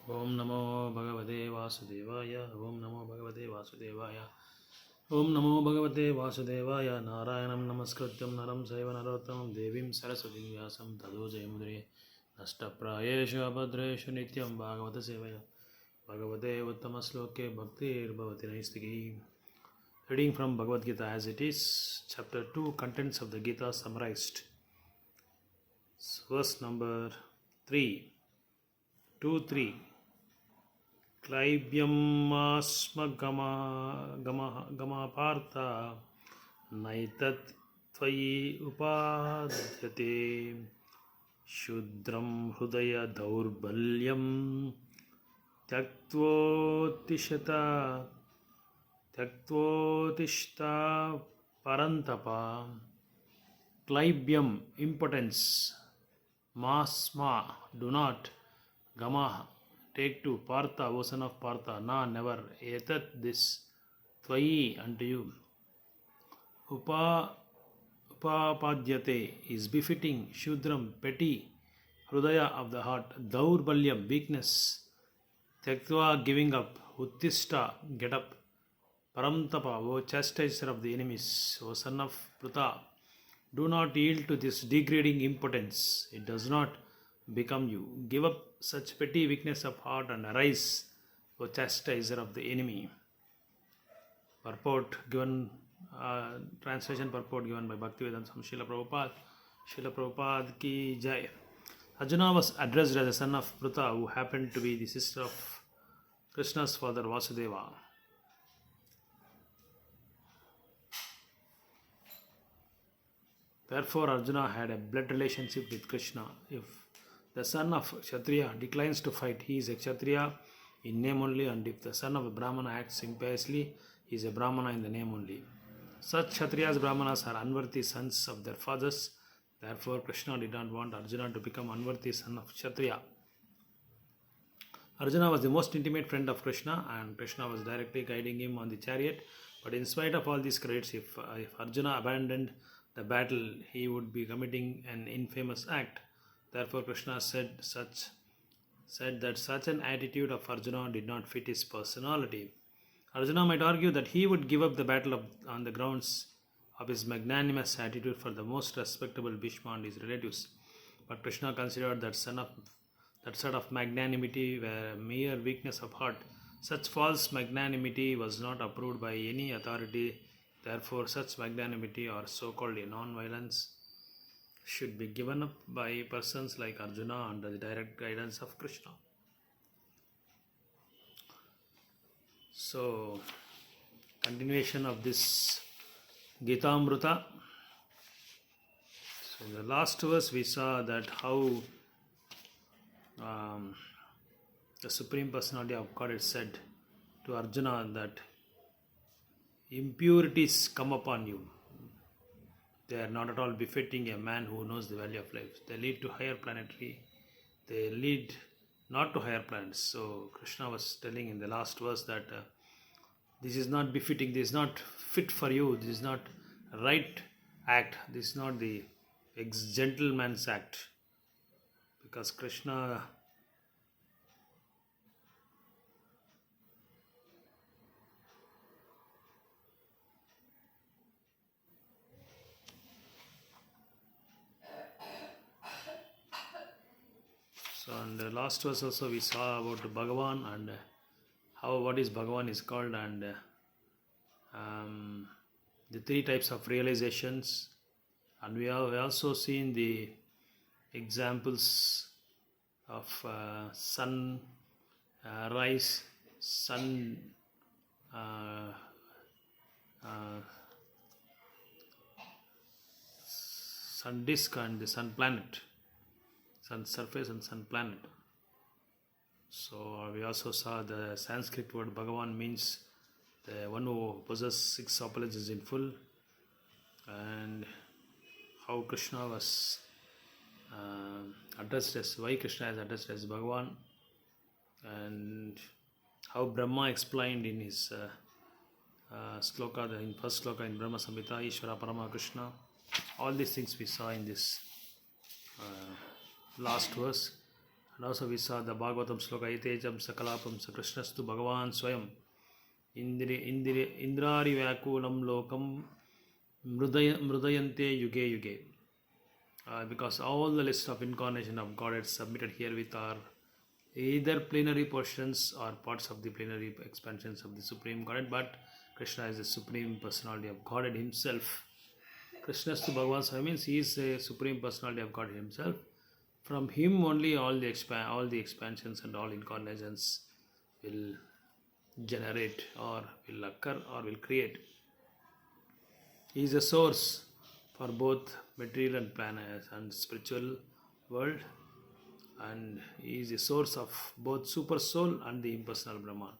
Om Namo Bhagavate Vasudevaya. Om Namo Bhagavate Vasudevaya. Om Namo Bhagavate Vasudevaya. Narayanam Namaskrityam Naram Saiva Narottamam Devim Saraswatim Vyasam Tado Jayamudre Nashtaprayeshu Abhadreshu Nityam Bhagavata Sevaya. Bhagavate Uttama Sloke Bhakti Bhavati Naistiki. Reading from Bhagavad Gita as it is, chapter 2, contents of the Gita summarized. Verse number 3, 2-3. क्लैब्यमास्मगमापार्था नैतत् त्वयि उपाद्यते शूद्रं हृदय दौर्बल्यं त्यक्त्वोत्तिष्ठा परन्तपा. Klaibyam, impotence. Masma, do not. Gama, take to. Partha, O son of Partha. Na, never. Etat, this. Tvayi, unto you. Upapadyate is befitting. Shudram, petty. Hrudaya, of the heart. Daurbalyam, weakness. Tyaktva, giving up. Uttishta, get up. Paramtapa, O chastiser of the enemies. O son of Pruta, do not yield to this degrading impotence. It does not become you. Give up such petty weakness of heart and arise, O chastiser of the enemy. Purport given, translation purport given by Bhaktivedanta Swami Srila Prabhupada. Srila Prabhupada ki jai. Arjuna was addressed as a son of Pruta, who happened to be the sister of Krishna's father Vasudeva. Therefore, Arjuna had a blood relationship with Krishna. If the son of Kshatriya declines to fight, he is a Kshatriya in name only, and if the son of a Brahmana acts impiously, he is a Brahmana in the name only. Such Kshatriyas, Brahmanas are unworthy sons of their fathers. Therefore, Krishna did not want Arjuna to become unworthy son of Kshatriya. Arjuna was the most intimate friend of Krishna, and Krishna was directly guiding him on the chariot. But in spite of all these credits, if Arjuna abandoned the battle, he would be committing an infamous act. Therefore, Krishna said that such an attitude of Arjuna did not fit his personality. Arjuna might argue that he would give up the battle on the grounds of his magnanimous attitude for the most respectable Bhishma and his relatives. But Krishna considered that sort of magnanimity were a mere weakness of heart. Such false magnanimity was not approved by any authority. Therefore, such magnanimity, or so-called non-violence, should be given up by persons like Arjuna under the direct guidance of Krishna. So, continuation of this Gita Amrita. So, in the last verse we saw that how the Supreme Personality of Godhead said to Arjuna that impurities come upon you. They are not at all befitting a man who knows the value of life. They lead to higher planetary. They lead not to higher planets. So Krishna was telling in the last verse that this is not befitting. This is not fit for you. This is not right act. This is not the gentleman's act. Because Krishna So in the last verse also we saw about Bhagavan and what is Bhagavan is called, and the three types of realizations, and we have also seen the examples of sun rise, sun sun disk and the sun planet, sun surface and sun planet. So we also saw the Sanskrit word Bhagavan means the one who possesses 6 opulences in full, and how Krishna was addressed as, why Krishna is addressed as Bhagavan, and how Brahma explained in his sloka, in first sloka in Brahma Samhita, Ishvara Parama Krishna. All these things we saw in this last verse. And also we saw the Bhagavatam sloka Itejam Sakalapam Sakrishnastu Bhagavan Swayam Indrari Vyakulam Lokam Mrudayante Yuge Yuge. Because all the list of incarnation of Godhead submitted here with are either plenary portions or parts of the plenary expansions of the Supreme Godhead, but Krishna is the Supreme Personality of Godhead Himself. Krishnastu Bhagavan Swayam means He is a Supreme Personality of Godhead Himself. From Him only all the expansions and all incarnations will generate or will occur or will create. He is a source for both material and planet and spiritual world, and He is a source of both super soul and the impersonal Brahman.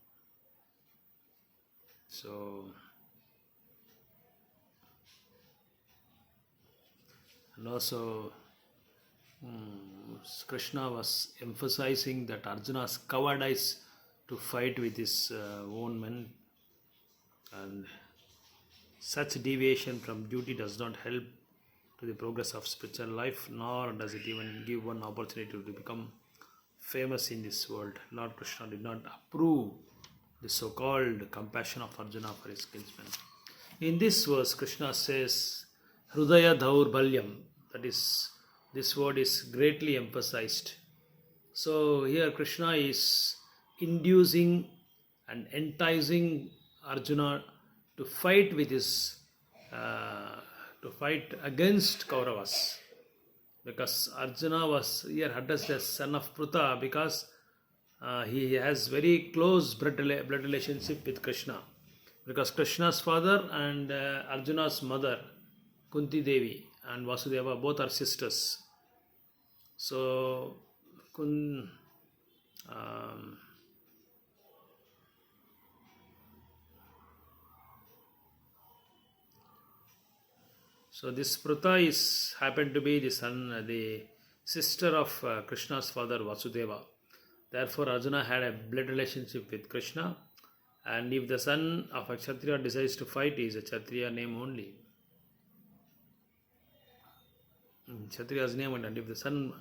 So, and also Krishna was emphasizing that Arjuna's cowardice to fight with his own men, and such deviation from duty does not help to the progress of spiritual life, nor does it even give one opportunity to become famous in this world. Lord Krishna did not approve the so-called compassion of Arjuna for his kinsman. In this verse, Krishna says, Hrudaya Dhaurbalyam, that is, this word is greatly emphasized. So here Krishna is inducing and enticing Arjuna to fight with his, to fight against Kauravas. Because Arjuna was here addressed as son of Pruta because he has very close blood relationship with Krishna. Because Krishna's father and Arjuna's mother, Kunti Devi and Vasudeva, both are sisters. So, so this Pruta is happened to be the sister of Krishna's father Vasudeva. Therefore, Arjuna had a blood relationship with Krishna, and if the son of a Kshatriya decides to fight, he is a Kshatriya name only. Kshatriya's name, and if the son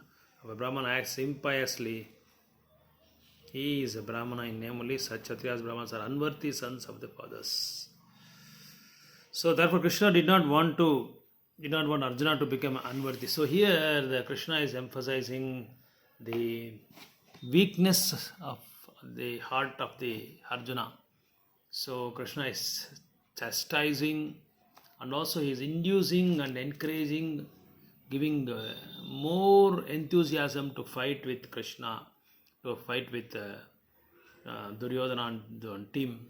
of a Brahmana acts impiously, he is a Brahmana in name only. Such Kshatriyas, Brahmanas are unworthy sons of the fathers. So therefore Krishna did not want Arjuna to become unworthy. So here the Krishna is emphasizing the weakness of the heart of the Arjuna. So Krishna is chastising, and also he is inducing and encouraging, giving more enthusiasm to fight with Krishna, to fight with Duryodhana and team.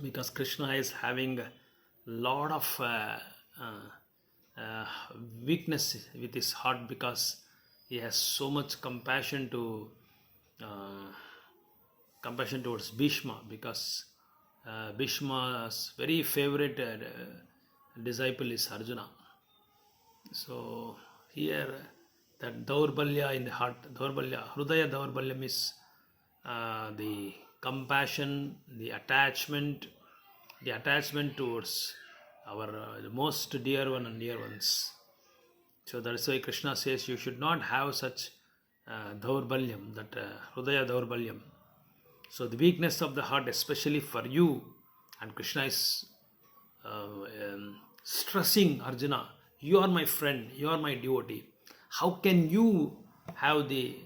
Because Krishna is having a lot of weakness with his heart, because he has so much compassion towards Bhishma, because Bhishma's very favorite disciple is Arjuna. So here that Daurbalya in the heart, Hrudaya Daurbalyam is the compassion, the attachment towards our most dear one and dear ones. So that is why Krishna says you should not have such Daurbalyam, that Hrudaya Daurbalyam. So the weakness of the heart, especially for you, and Krishna is stressing Arjuna, you are my friend, you are my devotee. How can you have the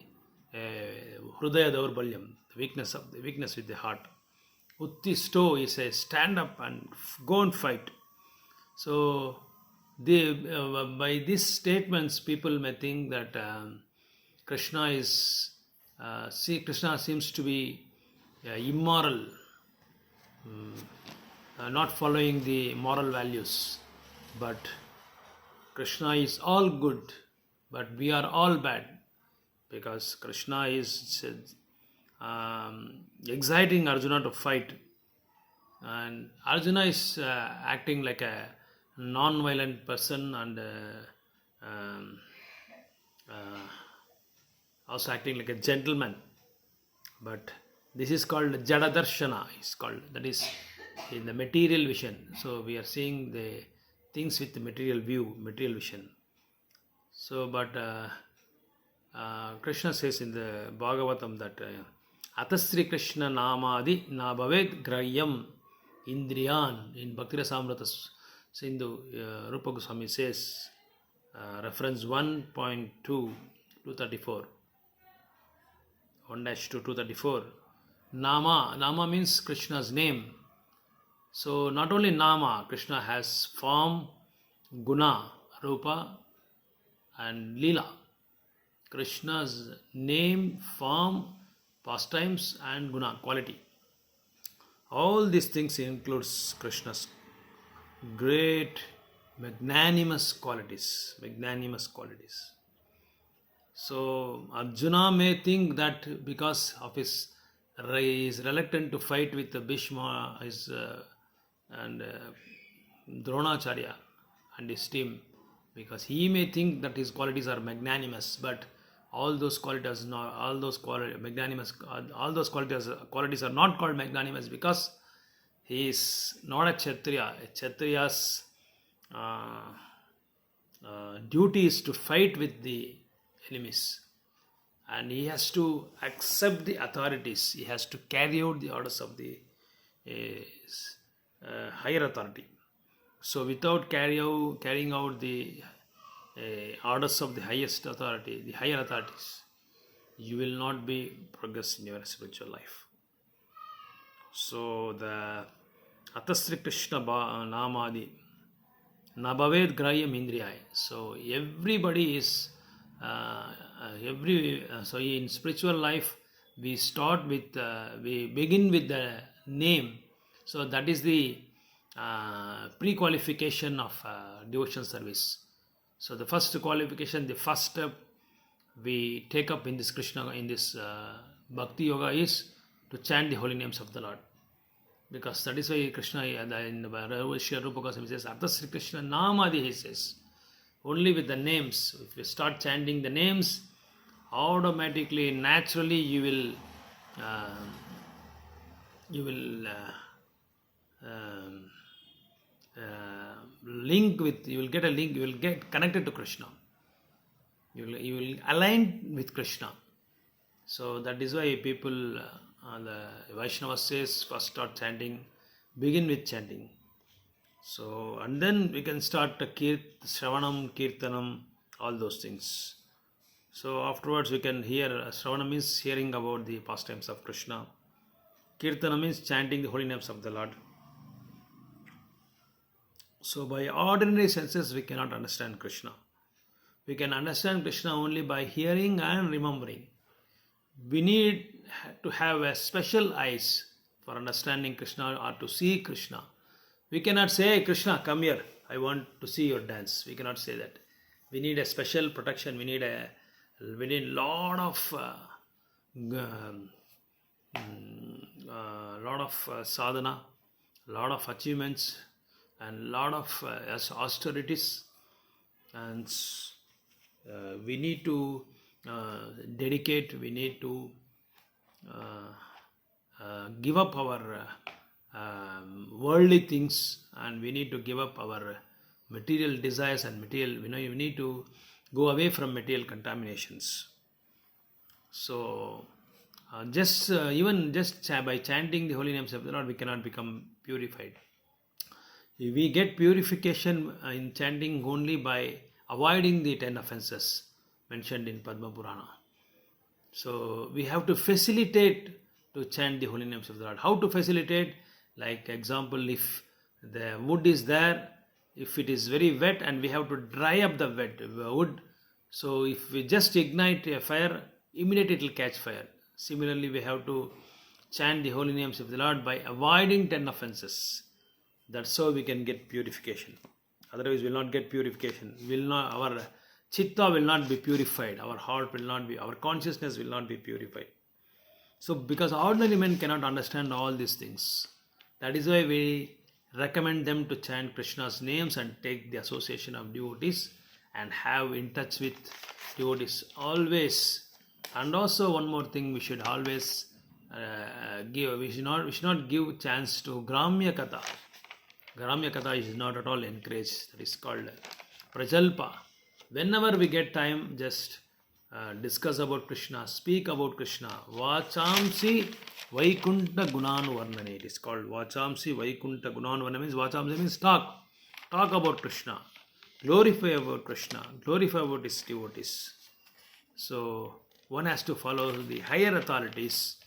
Hrudaya Daurbalyam, the weakness with the heart? Uttisto, he says, stand up and go and fight. So by these statements, people may think that Krishna seems to be immoral, not following the moral values. But Krishna is all good, but we are all bad, because Krishna is exciting Arjuna to fight, and Arjuna is acting like a non-violent person, and also acting like a gentleman. But this is called Jada Darshana, that is in the material vision. So we are seeing the things with the material view, material vision. So but Krishna says in the Bhagavatam that Atasri Krishna Namadi Nabhaved Grayam Indriyan. In Bhakti Rasamrita Sindhu, Rupa Goswami says, reference 1.2 234, 1-2 234. Nama means Krishna's name. So not only Nama, Krishna has form, Guna, Rupa and Leela. Krishna's name, form, pastimes and Guna, quality. All these things includes Krishna's great magnanimous qualities. So Arjuna may think that because of his he is reluctant to fight with Bhishma and Dronacharya and his team, because he may think that his qualities are magnanimous, but all those qualities are not called magnanimous, because he is not a Kshatriya. A Kshatriya's duty is to fight with the enemies, and he has to accept the authorities. He has to carry out the orders of the higher authority. So without carrying out the orders of the highest authority, the higher authorities, you will not be progress in your spiritual life. So the Atasri Krishna Namadi Nabhaved Grayam Indriyai. So everybody is so in spiritual life we begin with the name. So that is the pre-qualification of devotion service. So the first qualification, the first step we take up in this Bhakti Yoga is to chant the holy names of the Lord. Because that is why Krishna in the Rupa Goswami says, Atasri Krishna Namadi, he says. Only with the names. If you start chanting the names, automatically, naturally, you will get connected to Krishna. You will align with Krishna. So that is why people, the Vaishnava says, first start chanting, begin with chanting. So, and then we can start Shravanam, Kirtanam, all those things. So afterwards we can hear, Shravanam means hearing about the pastimes of Krishna. Kirtanam means chanting the holy names of the Lord. So by ordinary senses we cannot understand Krishna. We can understand Krishna only by hearing and remembering. We need to have a special eyes for understanding Krishna or to see Krishna. We cannot say, hey, Krishna, come here, I want to see your dance. We cannot say that. We need a special protection. We need a lot of sadhana, lot of achievements, and lot of austerities. And we need to dedicate. We need to give up our worldly things, and we need to give up our material desires and we need to go away from material contaminations. So just by chanting the holy names of the Lord, we cannot become purified. We get purification in chanting only by avoiding the 10 offenses mentioned in Padma Purana. So we have to facilitate to chant the holy names of the Lord. How to facilitate? Like example, if the wood is there, if it is very wet and we have to dry up the wood, so if we just ignite a fire, immediately it will catch fire. Similarly, we have to chant the holy names of the Lord by avoiding 10 offenses. That's how we can get purification. Otherwise, we will not get purification. Our chitta will not be purified. Our heart will not be, our consciousness will not be purified. So, because ordinary men cannot understand all these things, that is why we recommend them to chant Krishna's names and take the association of devotees and have in touch with devotees always. And also one more thing, we should always we should not give chance to Gramya Katha. Gramya Katha is not at all encouraged. That is called Prajalpa. Whenever we get time, just discuss about Krishna, speak about Krishna. Vachamsi Vaikunta Gunanu Varnane. It is called Vachamsi Vaikunta Gunanu Varnane. Means Vachamsi means talk. Talk about Krishna. Glorify about Krishna. Glorify about his devotees. So one has to follow the higher authorities.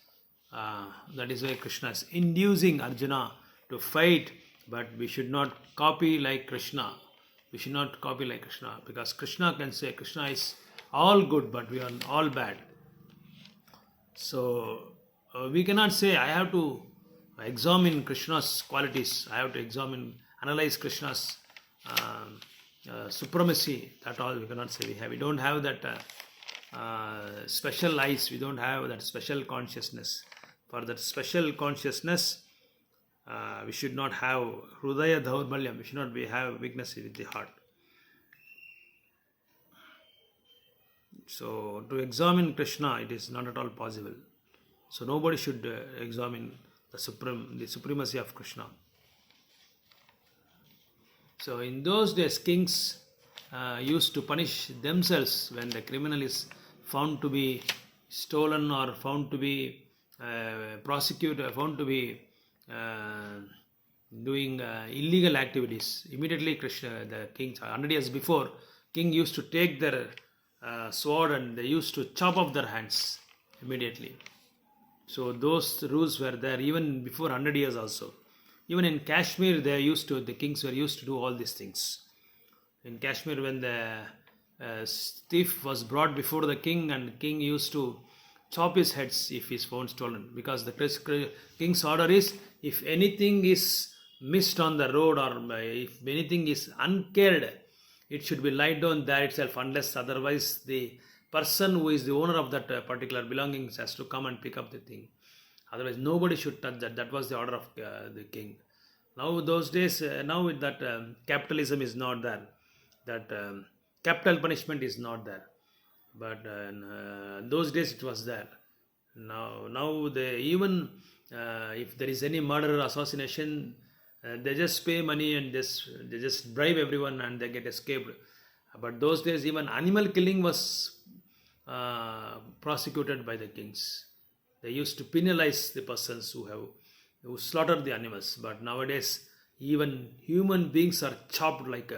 That is why Krishna is inducing Arjuna to fight, but we should not copy like Krishna. We should not copy like Krishna, because Krishna can say Krishna is all good, but we are all bad. So we cannot say I have to examine Krishna's qualities. I have to analyze Krishna's supremacy. That all we cannot say. We don't have that special eyes. We don't have that special consciousness. For that special consciousness, we should not have Hrudaya Dhaurbalyam. We should not have weakness with the heart. So to examine Krishna, it is not at all possible. So nobody should examine the supremacy of Krishna. So in those days, kings used to punish themselves when the criminal is found to be stolen or found to be prosecuted, found to be doing illegal activities. Immediately, the king, 100 years before, king used to take their sword and they used to chop off their hands immediately. So those rules were there even before 100 years also. Even in Kashmir, the kings were used to do all these things. In Kashmir, when the thief was brought before the king, and the king used to chop his heads if he is found stolen, because the king's order is, if anything is missed on the road or if anything is uncared, it should be laid down there itself, unless otherwise the person who is the owner of that particular belongings has to come and pick up the thing. Otherwise, nobody should touch that. That was the order of the king. Now, those days, now with that capitalism is not there. That capital punishment is not there. But in those days, it was there. Now they even if there is any murder or assassination, they just pay money and they just bribe everyone and they get escaped. But those days, even animal killing was prosecuted by the kings. They used to penalize the persons who slaughtered the animals. But nowadays, even human beings are chopped like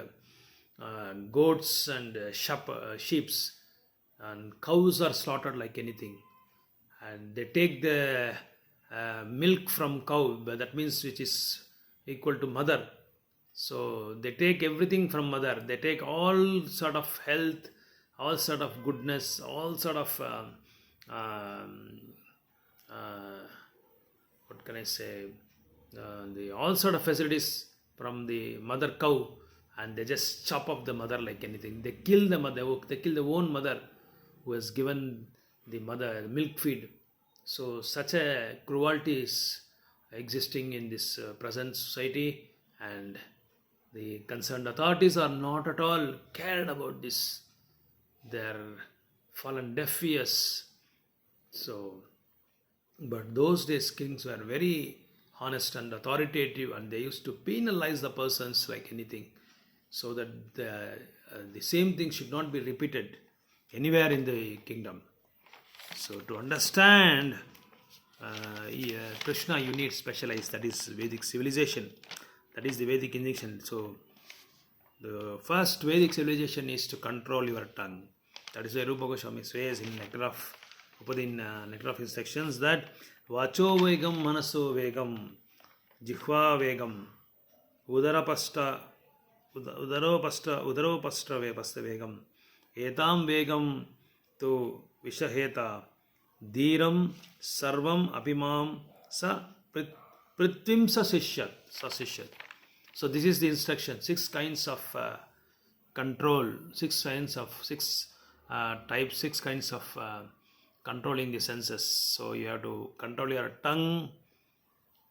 goats and sheep, and cows are slaughtered like anything. And they take the milk from cow, but that means which is equal to mother. So they take everything from mother. They take all sort of health, all sort of goodness, all sort of what can I say? All sort of facilities from the mother cow, and they just chop up the mother like anything. They kill the mother. They kill the own mother who has given the mother milk feed. So such a cruelty is existing in this present society, and the concerned authorities are not at all cared about this. They are fallen deaf ears. So, but those days kings were very honest and authoritative, and they used to penalize the persons like anything, so that the same thing should not be repeated anywhere in the kingdom. So to understand Krishna, you need specialized, that is Vedic civilization, that is the Vedic injection. So the first Vedic civilization is to control your tongue. That is why Rupa Goswami says in Nectar of Instructions that Vacho Vegam Manaso Vegam Jihva Vegam Udaropasta Vepasta Vegam Etam Vegam Tu Vishaheta Dhiram Sarvam Apimam Sa Prithvim Sa Sishyat. So this is the instruction. 6 kinds of control, 6 kinds of controlling the senses. So you have to control your tongue,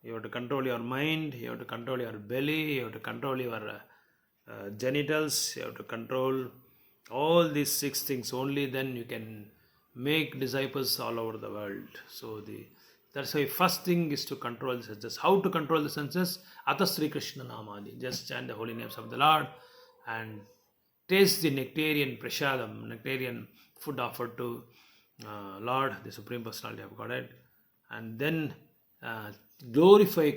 you have to control your mind, you have to control your belly, you have to control your genitals, you have to control all these 6 things. Only then you can make disciples all over the world. So that's why first thing is to control the senses. How to control the senses? Atha Sri Krishna Namadi. Just chant the holy names of the Lord and taste the nectarian prashadam, nectarian food offered to Lord, the Supreme Personality of Godhead, and then glorify